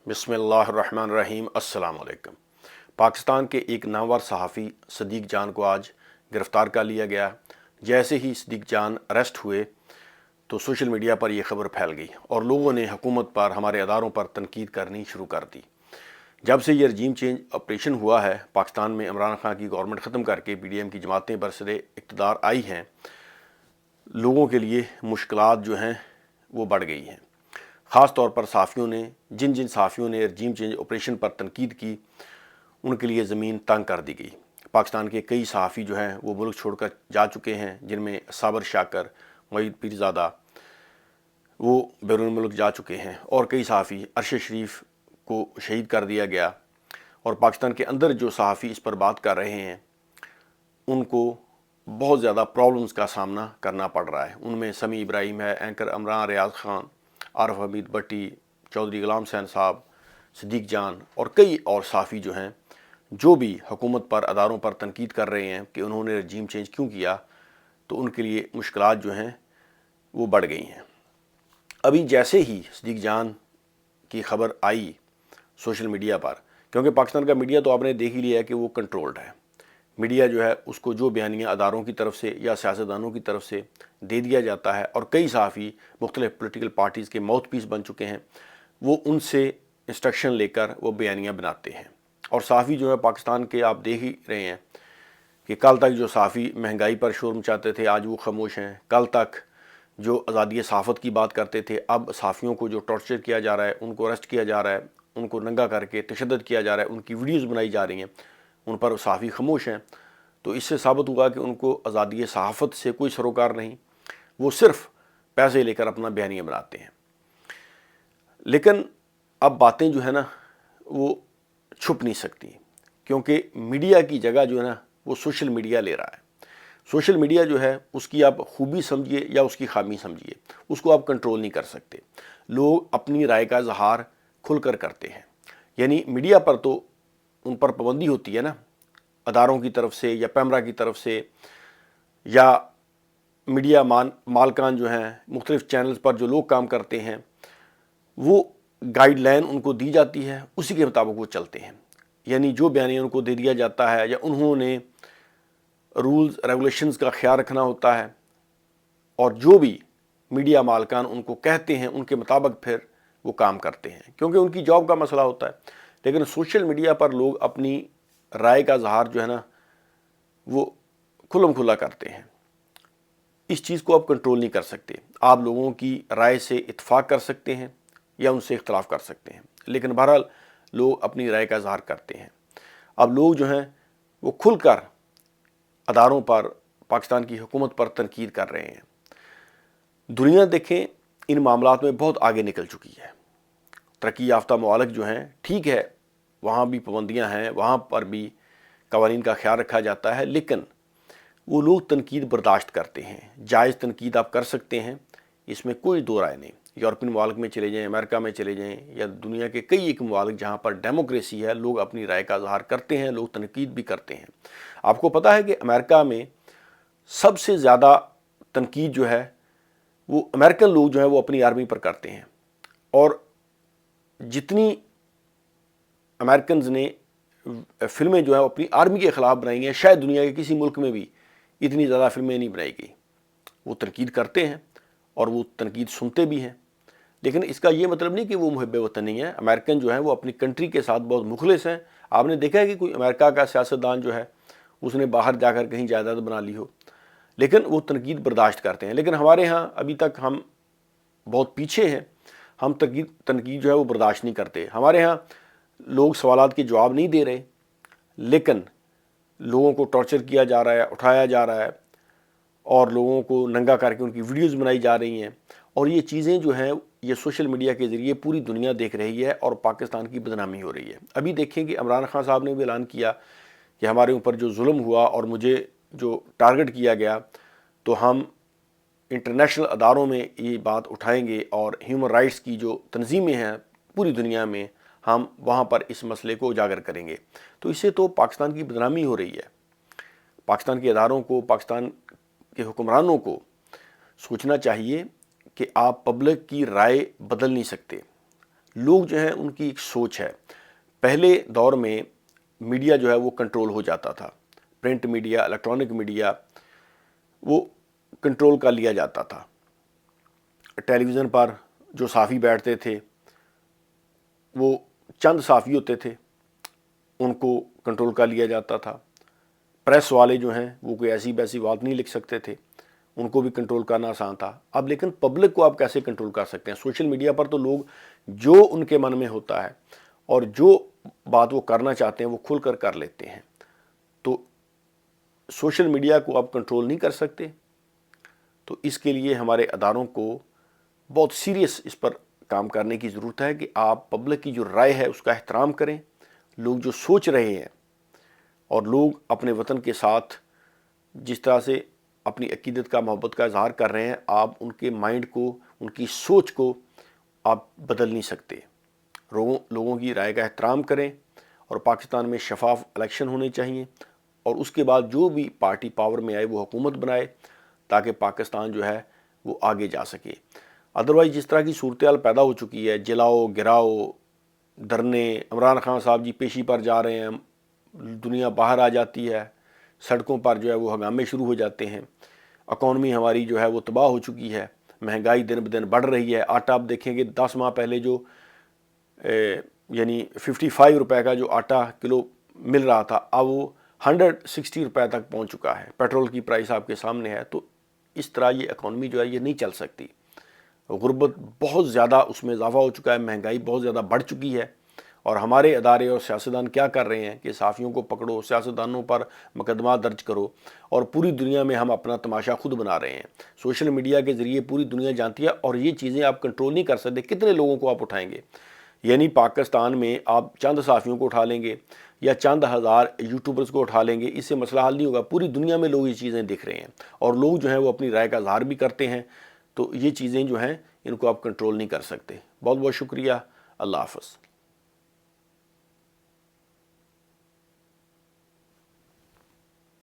बिस्मिल्लाहिर्रहमानिर्रहीम। अस्सलाम वालेकुम। पाकिस्तान के एक नामवर सहाफ़ी सदीक जान को आज गिरफ़्तार कर लिया गया। जैसे ही सदीक जान अरेस्ट हुए तो सोशल मीडिया पर यह खबर फैल गई और लोगों ने हुकूमत पर, हमारे अदारों पर तनकीद करनी शुरू कर दी। जब से ये रजीम चेंज ऑपरेशन हुआ है, पाकिस्तान में इमरान खान की गवर्नमेंट ख़त्म करके PDM की जमातें बरसरे इक़्तिदार आई हैं, लोगों के लिए मुश्किलात जो हैं वो बढ़ गई हैं। ख़ास तौर पर सहाफ़ियों ने, जिन जिन सहाफ़ियों ने रजीम चेंज ऑपरेशन पर तनकीद की, उनके लिए ज़मीन तंग कर दी गई। पाकिस्तान के कई सहाफ़ी जो हैं वो मुल्क छोड़कर जा चुके हैं, जिनमें साबर शाकर, मोईद पीरज़ादा, वो बैरून मुल्क जा चुके हैं और कई सहाफ़ी, अरशद शरीफ को शहीद कर दिया गया। और पाकिस्तान के अंदर जो सहाफ़ी इस पर बात कर रहे हैं, उनको बहुत ज़्यादा प्रॉब्लम्स का सामना करना पड़ रहा है। उनमें समी इब्राहिम है, एंकर इमरान रियाज ख़ान, आरफ हमीद भट्टी, चौधरी गुलाम हुसैन साहब, सदीक जान और कई और सहाफ़ी जो हैं, जो भी हुकूमत पर, अदारों पर तनकीद कर रहे हैं कि उन्होंने रजीम चेंज क्यों किया, तो उनके लिए मुश्किलात जो हैं वो बढ़ गई हैं। अभी जैसे ही सदीक जान की खबर आई सोशल मीडिया पर, क्योंकि पाकिस्तान का मीडिया तो आपने देख ही लिया है कि वो कंट्रोल्ड है। मीडिया जो है उसको जो बयानियाँ अदारों की तरफ से या सियासतदानों की तरफ से दे दिया जाता है, और कई सहाफ़ी मुख्तलिफ़ पोलिटिकल पार्टीज़ के माउथ पीस बन चुके हैं, वो उनसे इंस्ट्रक्शन लेकर वो बयानियाँ बनाते हैं। और सहाफ़ी जो है पाकिस्तान के, आप देख ही रहे हैं कि कल तक जो सहाफ़ी महंगाई पर शोर मचाते थे, आज वो खामोश हैं। कल तक जो आज़ादी सहाफ़त की बात करते थे, अब सहाफ़ियों को जो टॉर्चर किया जा रहा है, उनको अरेस्ट किया जा रहा है, उनको नंगा करके तशद्दुद किया जा रहा है, उनकी वीडियोज़ बनाई जा रही हैं, उन पर सहाफ़ी खामोश हैं। तो इससे साबित हुआ कि उनको आज़ादी सहाफ़त से कोई सरोकार नहीं, वो सिर्फ़ पैसे लेकर अपना बयानियाँ बनाते हैं। लेकिन अब बातें जो है ना वो छुप नहीं सकती, क्योंकि मीडिया की जगह जो है ना वो सोशल मीडिया ले रहा है। सोशल मीडिया जो है उसकी आप खूबी समझिए या उसकी खामी समझिए, उसको आप कंट्रोल नहीं कर सकते। लोग अपनी राय का इजहार खुलकर करते हैं, यानी मीडिया पर तो उन पर पाबंदी होती है ना, अदारों की तरफ से या पैमरा की तरफ से, या मीडिया मालकान जो हैं मुख्तलिफ़ चैनल्स पर जो लोग काम करते हैं, वो गाइडलाइन उनको दी जाती है, उसी के मुताबिक वो चलते हैं। यानी जो बयान उनको दे दिया जाता है या उन्होंने रूल्स रेगुलेशंस का ख्याल रखना होता है, और जो भी मीडिया मालकान उनको कहते हैं उनके मुताबिक फिर वो काम करते हैं, क्योंकि उनकी जॉब का मसला होता है। लेकिन सोशल मीडिया पर लोग अपनी राय का इजहार जो है ना वो खुल्लम खुल्ला करते हैं। इस चीज़ को आप कंट्रोल नहीं कर सकते। आप लोगों की राय से इत्तेफाक कर सकते हैं या उनसे इख्तलाफ कर सकते हैं, लेकिन बहरहाल लोग अपनी राय का इजहार करते हैं। अब लोग जो हैं वो खुलकर अदारों पर, पाकिस्तान की हुकूमत पर तनकीद कर रहे हैं। दुनिया देखें इन मामलात में बहुत आगे निकल चुकी है। तरक्की याफ्ता ममालिक जो हैं, ठीक है, वहाँ भी पाबंदियाँ हैं, वहाँ पर भी कवानीन का ख्याल रखा जाता है, लेकिन वो लोग तनकीद बर्दाश्त करते हैं। जायज़ तनकीद आप कर सकते हैं, इसमें कोई दो राय नहीं। यूरोपियन ममालिक में चले जाएँ, अमेरिका में चले जाएँ, या दुनिया के कई एक ममालिक जहाँ पर डेमोक्रेसी है, लोग अपनी राय का इजहार करते हैं, लोग तनकीद भी करते हैं। आपको पता है कि अमेरिका में सबसे ज़्यादा तनकीद जो है वो अमेरिकन लोग जो है वो अपनी आर्मी पर करते हैं, और जितनी अमेरिकन ने फिल्में जो है अपनी आर्मी के ख़िलाफ़ बनाई हैं, शायद दुनिया के किसी मुल्क में भी इतनी ज़्यादा फिल्में नहीं बनाई गई। वो तनकीद करते हैं और वो तनकीद सुनते भी हैं, लेकिन इसका ये मतलब नहीं कि वो मुहब्बे वतन नहीं है। अमेरिकन जो है वो अपनी कंट्री के साथ बहुत मुखलिस हैं। आपने देखा है कि कोई अमेरिका का सियासतदान जो है उसने बाहर जाकर कहीं जायदाद बना ली हो, लेकिन वो तनकीद बर्दाश्त करते हैं। लेकिन हमारे यहाँ अभी तक हम बहुत पीछे हैं, हम तनकीद जो है वो बर्दाश्त नहीं करते। हमारे यहाँ लोग सवालात के जवाब नहीं दे रहे, लेकिन लोगों को टॉर्चर किया जा रहा है, उठाया जा रहा है, और लोगों को नंगा करके उनकी वीडियोज़ बनाई जा रही हैं। और ये चीज़ें जो हैं ये सोशल मीडिया के ज़रिए पूरी दुनिया देख रही है और पाकिस्तान की बदनामी हो रही है। अभी देखें कि इमरान खान साहब ने भी ऐलान किया कि हमारे ऊपर जो जुल्म हुआ और मुझे जो टारगेट किया गया, तो हम इंटरनेशनल अदारों में ये बात उठाएंगे, और ह्यूमन राइट्स की जो तंजीमें हैं पूरी दुनिया में, हम वहाँ पर इस मसले को उजागर करेंगे। तो इससे तो पाकिस्तान की बदनामी हो रही है। पाकिस्तान के अदारों को, पाकिस्तान के हुक्मरानों को सोचना चाहिए कि आप पब्लिक की राय बदल नहीं सकते। لوگ جو ہیں ان کی ایک سوچ ہے. پہلے دور میں میڈیا جو ہے وہ کنٹرول ہو جاتا تھا، پرنٹ میڈیا، الیکٹرانک میڈیا وہ کنٹرول کر لیا جاتا تھا. ٹیلی ویژن پر جو صحافی بیٹھتے تھے وہ چند صحافی ہوتے تھے، ان کو کنٹرول کر لیا جاتا تھا. پریس والے جو ہیں وہ کوئی ایسی ویسی بات نہیں لکھ سکتے تھے، ان کو بھی کنٹرول کرنا آسان تھا. اب لیکن پبلک کو آپ کیسے کنٹرول کر سکتے ہیں؟ سوشل میڈیا پر تو لوگ جو ان کے من میں ہوتا ہے اور جو بات وہ کرنا چاہتے ہیں وہ کھل کر لیتے ہیں. تو سوشل میڈیا کو آپ کنٹرول نہیں کر سکتے. تو اس کے لیے ہمارے اداروں کو بہت سیریس اس پر کام کرنے کی ضرورت ہے کہ آپ پبلک کی جو رائے ہے اس کا احترام کریں. لوگ جو سوچ رہے ہیں اور لوگ اپنے وطن کے ساتھ جس طرح سے اپنی عقیدت کا، محبت کا اظہار کر رہے ہیں، آپ ان کے مائنڈ کو، ان کی سوچ کو آپ بدل نہیں سکتے. لوگوں کی رائے کا احترام کریں اور پاکستان میں شفاف الیکشن ہونے چاہیے، اور اس کے بعد جو بھی پارٹی پاور میں آئے وہ حکومت بنائے تاکہ پاکستان جو ہے وہ آگے جا سکے. ادروائز جس طرح کی صورتحال پیدا ہو چکی ہے، جلاؤ گراؤ، دھرنے، عمران خان صاحب جی پیشی پر جا رہے ہیں، دنیا باہر آ جاتی ہے، سڑکوں پر جو ہے وہ ہنگامے شروع ہو جاتے ہیں. اکانومی ہماری جو ہے وہ تباہ ہو چکی ہے، مہنگائی دن بدن بڑھ رہی ہے. آٹا آپ دیکھیں گے 10 ماہ پہلے جو یعنی 55 روپے کا جو آٹا کلو مل رہا تھا اب وہ 160 روپے تک پہنچ چکا ہے. پیٹرول کی پرائس آپ کے سامنے ہے. تو اس طرح یہ اکانومی جو ہے یہ نہیں چل سکتی. غربت بہت زیادہ اس میں اضافہ ہو چکا ہے، مہنگائی بہت زیادہ بڑھ چکی ہے. اور ہمارے ادارے اور سیاستدان کیا کر رہے ہیں کہ صحافیوں کو پکڑو، سیاستدانوں پر مقدمات درج کرو، اور پوری دنیا میں ہم اپنا تماشا خود بنا رہے ہیں. سوشل میڈیا کے ذریعے پوری دنیا جانتی ہے اور یہ چیزیں آپ کنٹرول نہیں کر سکتے. کتنے لوگوں کو آپ اٹھائیں گے؟ یعنی پاکستان میں آپ چند صحافیوں کو اٹھا لیں گے یا چند ہزار یوٹیوبرز کو اٹھا لیں گے، اس سے مسئلہ حل نہیں ہوگا. پوری دنیا میں لوگ یہ چیزیں دیکھ رہے ہیں اور لوگ جو ہیں وہ اپنی رائے کا اظہار بھی کرتے ہیں. تو یہ چیزیں جو ہیں ان کو آپ کنٹرول نہیں کر سکتے. بہت بہت شکریہ. اللہ حافظ.